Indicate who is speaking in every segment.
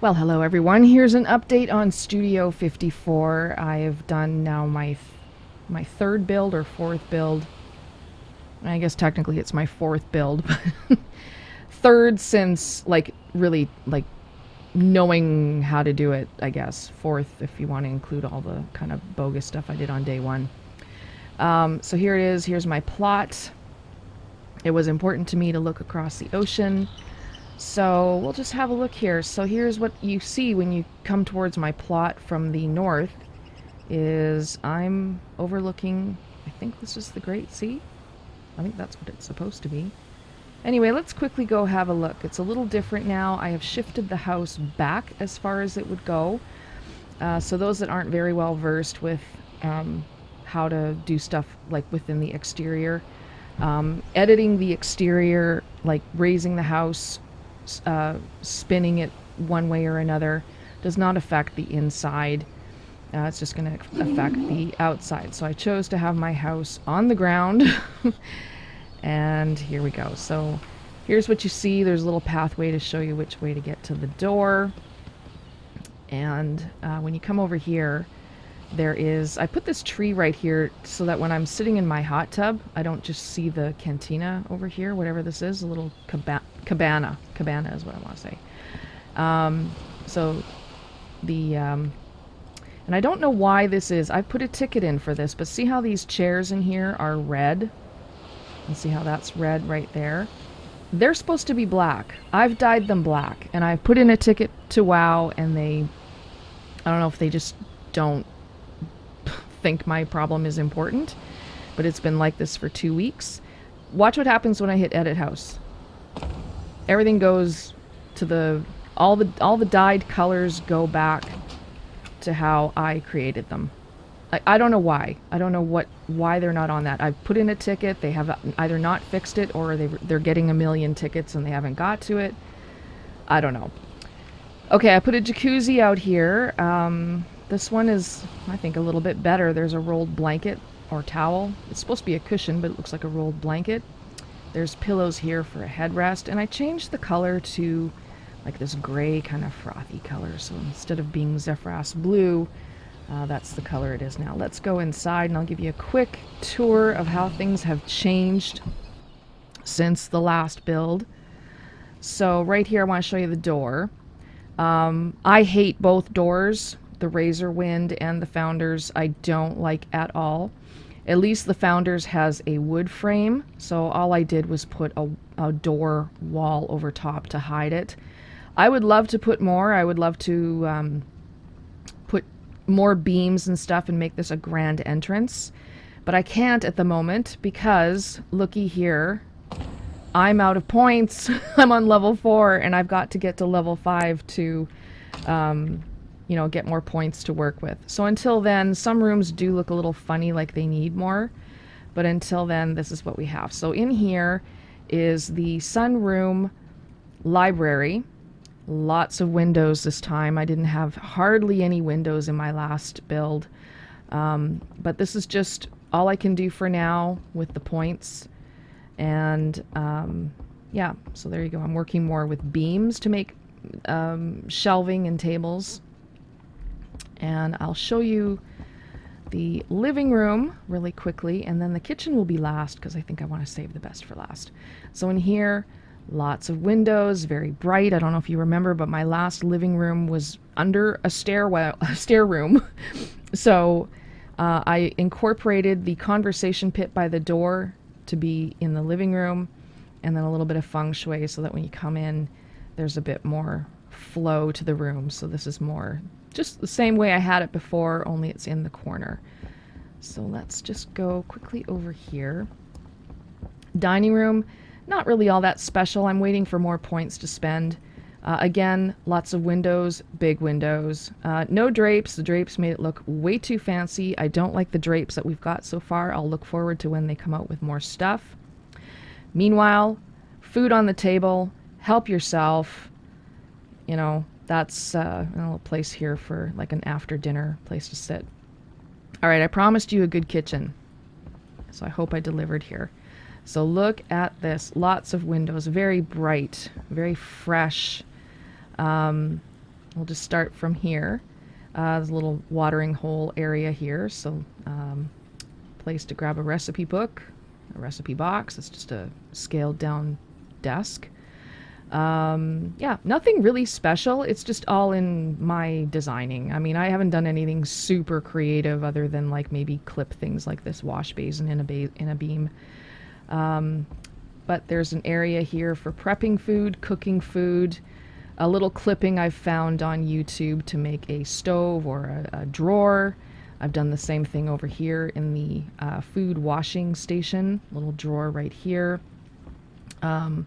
Speaker 1: Well, hello everyone. Here's an update on Studio 54. I have done now my third build or fourth build. I guess technically it's my fourth build, but third since really knowing how to do it, I guess. Fourth if you want to include all the kind of bogus stuff I did on day one. So here it is. Here's my plot. It was important to me to look across the ocean. So we'll just have a look here. So here's what you see when you come towards my plot from the north is I'm overlooking, I think this is the Great Sea. I think that's what it's supposed to be. Anyway, let's quickly go have a look. It's a little different now. I have shifted the house back as far as it would go. So those that aren't very well versed with how to do stuff like within the exterior, editing the exterior, like raising the house, spinning it one way or another, does not affect the inside. It's just going to affect the outside. So I chose to have my house on the ground. And here we go. So here's what you see. There's a little pathway to show you which way to get to the door. And when you come over here, I put this tree right here so that when I'm sitting in my hot tub, I don't just see the cantina over here, whatever this is, a little cabana is what I want to say. And I don't know why this is. I put a ticket in for this, but see how these chairs in here are red? And see how that's red right there? They're supposed to be black. I've dyed them black, and I've put in a ticket to WoW, and I don't know if they just don't think my problem is important, but it's been like this for 2 weeks. Watch what happens when I hit edit house. Everything goes to all the dyed colors go back to how I created them. I don't know why. I don't know why they're not on that. I've put in a ticket. They have either not fixed it or they're getting a million tickets and they haven't got to it. I don't know. Okay, I put a jacuzzi out here. This one is, I think, a little bit better. There's a rolled blanket or towel. It's supposed to be a cushion, but it looks like a rolled blanket. There's pillows here for a headrest, and I changed the color to like this gray kind of frothy color. So instead of being Zephyros blue, that's the color it is now. Let's go inside, and I'll give you a quick tour of how things have changed since the last build. So right here, I want to show you the door. I hate both doors. The Razor Wind and the Founders I don't like at all. At least the Founders has a wood frame, so all I did was put a door wall over top to hide it. I would love to put more. I would love to put more beams and stuff and make this a grand entrance, but I can't at the moment because looky here, I'm out of points. I'm on level 4 and I've got to get to level 5 to get more points to work with. So until then, some rooms do look a little funny, like they need more, but until then, this is what we have. So in here is the sunroom library. Lots of windows this time. I didn't have hardly any windows in my last build, but this is just all I can do for now with the points. And yeah, so there you go. I'm working more with beams to make shelving and tables. And I'll show you the living room really quickly, and then the kitchen will be last because I think I want to save the best for last. So in here, lots of windows, very bright. I don't know if you remember, but my last living room was under a stair room. So I incorporated the conversation pit by the door to be in the living room, and then a little bit of feng shui so that when you come in, there's a bit more flow to the room. So this is more just the same way I had it before, only it's in the corner. So let's just go quickly over here. Dining room, not really all that special. I'm waiting for more points to spend. Again, lots of windows, big windows. No drapes. The drapes made it look way too fancy. I don't like the drapes that we've got so far. I'll look forward to when they come out with more stuff. Meanwhile, food on the table, help yourself. That's a little place here for like an after dinner place to sit. All right, I promised you a good kitchen, so I hope I delivered here. So look at this, lots of windows, very bright, very fresh. we'll just start from here. There's a little watering hole area here, so place to grab a recipe book, a recipe box. It's just a scaled down desk. Yeah, nothing really special. It's just all in my designing. I mean, I haven't done anything super creative other than like maybe clip things like this wash basin in a beam. But there's an area here for prepping food, cooking food, a little clipping I've found on YouTube to make a stove or a drawer. I've done the same thing over here in the food washing station, little drawer right here. What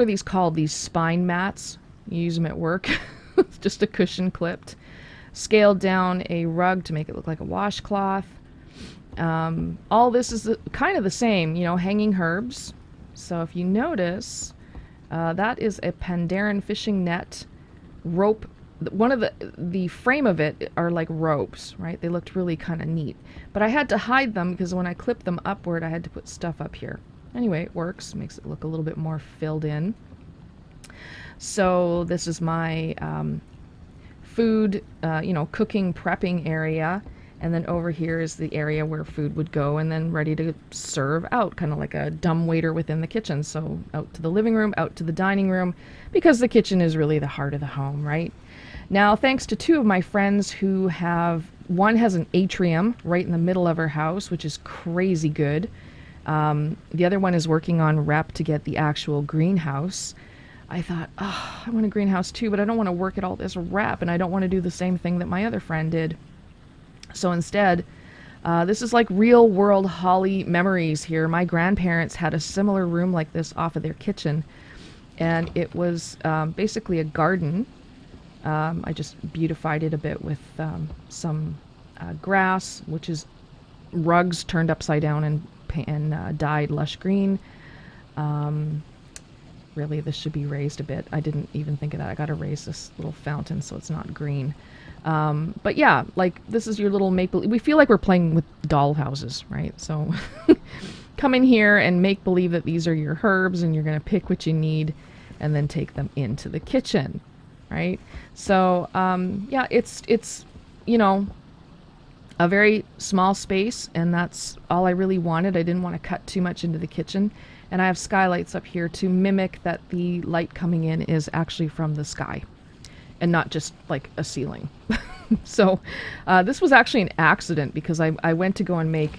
Speaker 1: are these called? These spine mats. You use them at work. It's just a cushion clipped. Scaled down a rug to make it look like a washcloth. All this is kind of the same, you know, hanging herbs. So if you notice, that is a Pandaren fishing net rope. One of the frame of it are like ropes, right? They looked really kind of neat. But I had to hide them because when I clipped them upward, I had to put stuff up here. Anyway, it works. Makes it look a little bit more filled in. So this is my food, you know, cooking, prepping area. And then over here is the area where food would go and then ready to serve out, kind of like a dumbwaiter within the kitchen. So out to the living room, out to the dining room, because the kitchen is really the heart of the home, right? Now, thanks to two of my friends who one has an atrium right in the middle of her house, which is crazy good. The other one is working on rep to get the actual greenhouse. I thought, oh, I want a greenhouse too, but I don't want to work at all this rep, and I don't want to do the same thing that my other friend did. So instead, this is like real world Holly memories here. My grandparents had a similar room like this off of their kitchen, and it was basically a garden. I just beautified it a bit with some grass, which is rugs turned upside down and dyed lush green. Really, this should be raised a bit. I didn't even think of that. I got to raise this little fountain so it's not green. But yeah, like this is your little we feel like we're playing with doll houses, right? So come in here and make believe that these are your herbs and you're going to pick what you need and then take them into the kitchen, right? So yeah, it's you know, a very small space, and that's all I really wanted. I didn't want to cut too much into the kitchen. And I have skylights up here to mimic that the light coming in is actually from the sky and not just like a ceiling. So this was actually an accident because I went to go and make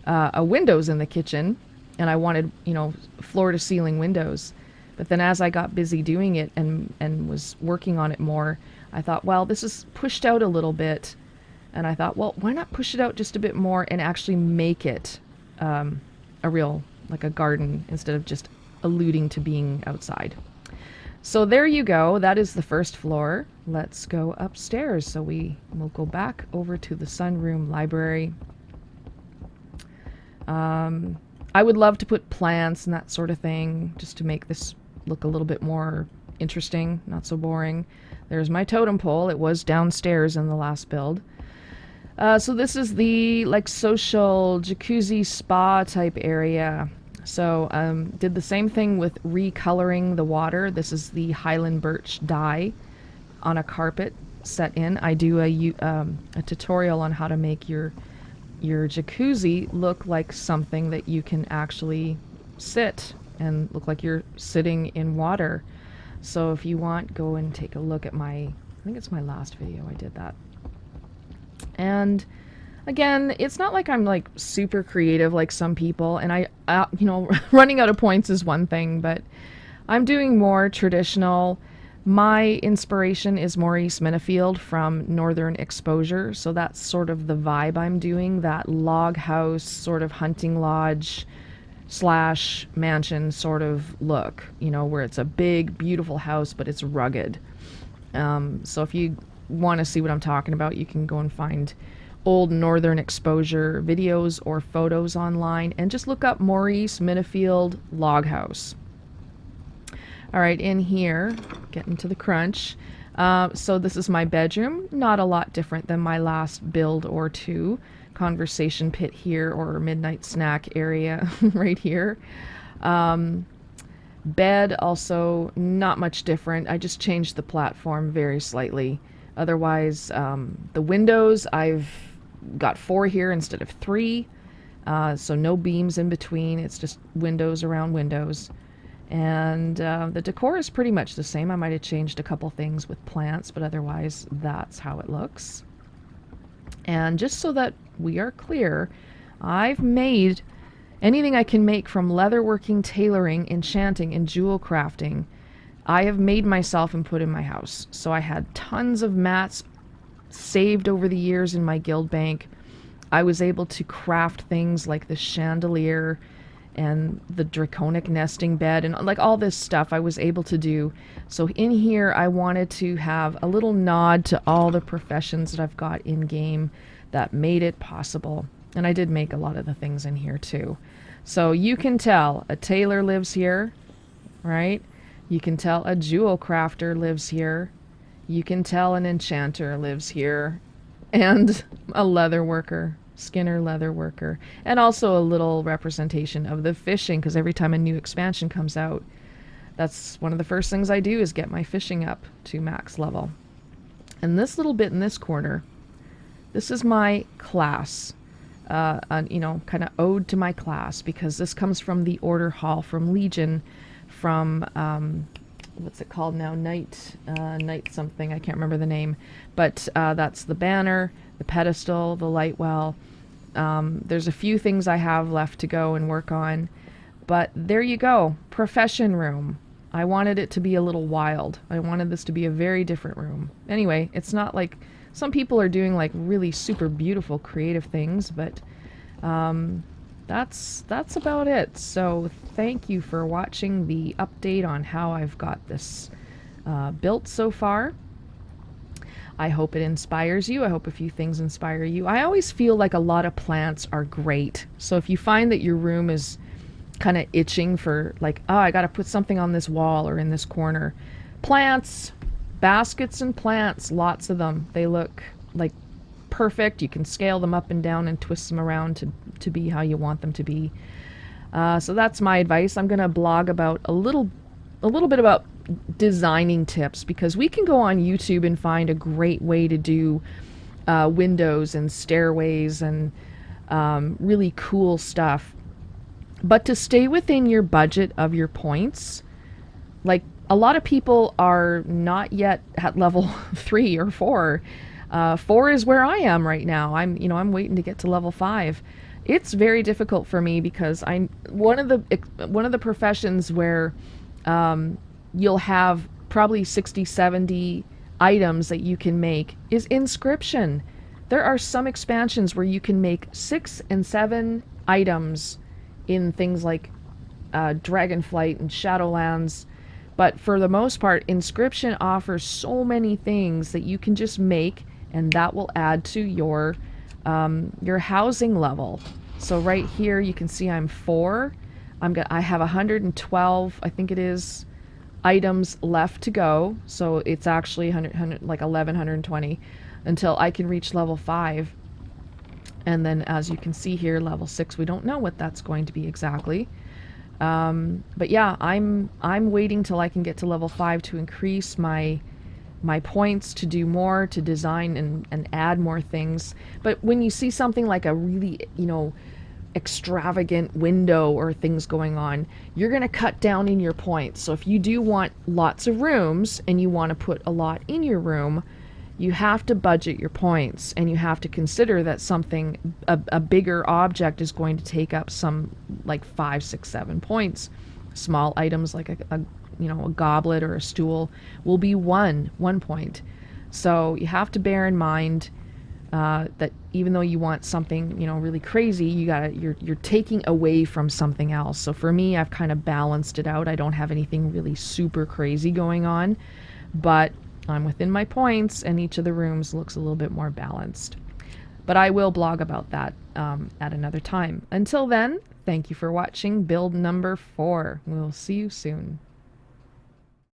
Speaker 1: a windows in the kitchen, and I wanted, you know, floor to ceiling windows. But then as I got busy doing it and was working on it more, I thought, well, this is pushed out a little bit. And I thought, well, why not push it out just a bit more and actually make it a real, like a garden, instead of just alluding to being outside. So there you go. That is the first floor. Let's go upstairs. So we will go back over to the sunroom library. I would love to put plants and that sort of thing just to make this look a little bit more interesting, not so boring. There's my totem pole. It was downstairs in the last build. So this is the like social jacuzzi spa type area. So did the same thing with recoloring the water. This is the Highland birch dye on a carpet set in. I do a tutorial on how to make your jacuzzi look like something that you can actually sit and look like you're sitting in water. So if you want, go and take a look at I think it's my last video I did that. And again, it's not like I'm like super creative like some people, and I you know, running out of points is one thing, but I'm doing more traditional. My inspiration is Maurice Minifield from Northern Exposure, so that's sort of the vibe I'm doing, that log house sort of hunting lodge / mansion sort of look, you know, where it's a big beautiful house but it's rugged. So if you want to see what I'm talking about, you can go and find old Northern Exposure videos or photos online and just look up Maurice Minifield log house. All right, in here, getting to the crunch. So this is my bedroom. Not a lot different than my last build or two. Conversation pit here, or midnight snack area right here. Bed also not much different. I just changed the platform very slightly. Otherwise, the windows, I've got 4 here instead of 3. So no beams in between. It's just windows around windows. And the decor is pretty much the same. I might have changed a couple things with plants, but otherwise that's how it looks. And just so that we are clear, I've made anything I can make from leatherworking, tailoring, enchanting, and jewel crafting. I have made myself and put in my house. So I had tons of mats saved over the years in my guild bank. I was able to craft things like the chandelier and the draconic nesting bed and like all this stuff I was able to do. So in here I wanted to have a little nod to all the professions that I've got in game that made it possible. And I did make a lot of the things in here too. So you can tell a tailor lives here, right? You can tell a jewel crafter lives here. You can tell an enchanter lives here. And a leather worker. Skinner leather worker, and also a little representation of the fishing, because every time a new expansion comes out, that's one of the first things I do is get my fishing up to max level. And this little bit in this corner, this is my class, you know, kind of ode to my class, because this comes from the order hall from Legion, from what's it called now, night something, I can't remember the name, but that's the banner, the pedestal, the light well. There's a few things I have left to go and work on, but there you go. Profession room. I wanted it to be a little wild. I wanted this to be a very different room. Anyway, it's not like some people are doing like really super beautiful creative things, but that's about it. So thank you for watching the update on how I've got this built so far. I hope it inspires you. I hope a few things inspire you. I always feel like a lot of plants are great. So if you find that your room is kind of itching for like, oh, I got to put something on this wall or in this corner. Plants, baskets and plants, lots of them. They look like perfect. You can scale them up and down and twist them around to be how you want them to be. So that's my advice. I'm going to blog about a little bit about designing tips, because we can go on YouTube and find a great way to do windows and stairways and really cool stuff. But to stay within your budget of your points, like a lot of people are not yet at level 3 or 4. 4 is where I am right now. I'm waiting to get to level 5. It's very difficult for me because I'm one of the professions where you'll have probably 60, 70 items that you can make is inscription. There are some expansions where you can make 6 and 7 items in things like Dragonflight and Shadowlands. But for the most part, inscription offers so many things that you can just make, and that will add to your housing level. So right here you can see I'm 4. I have 112, I think it is, items left to go. So it's actually 100 like 1120 until I can reach level 5. And then as you can see here, level 6, we don't know what that's going to be exactly. But yeah, I'm waiting till I can get to level 5 to increase my points, to do more, to design and add more things. But when you see something like a really, extravagant window or things going on, you're going to cut down in your points. So if you do want lots of rooms and you want to put a lot in your room, you have to budget your points, and you have to consider that a bigger object is going to take up some like 5, 6, 7 points. Small items like a goblet or a stool will be one point. So you have to bear in mind that even though you want something really crazy, you're taking away from something else. So for me, I've kind of balanced it out. I don't have anything really super crazy going on, but I'm within my points, and each of the rooms looks a little bit more balanced. But I will blog about that at another time. Until then, thank you for watching build number 4. We'll see you soon.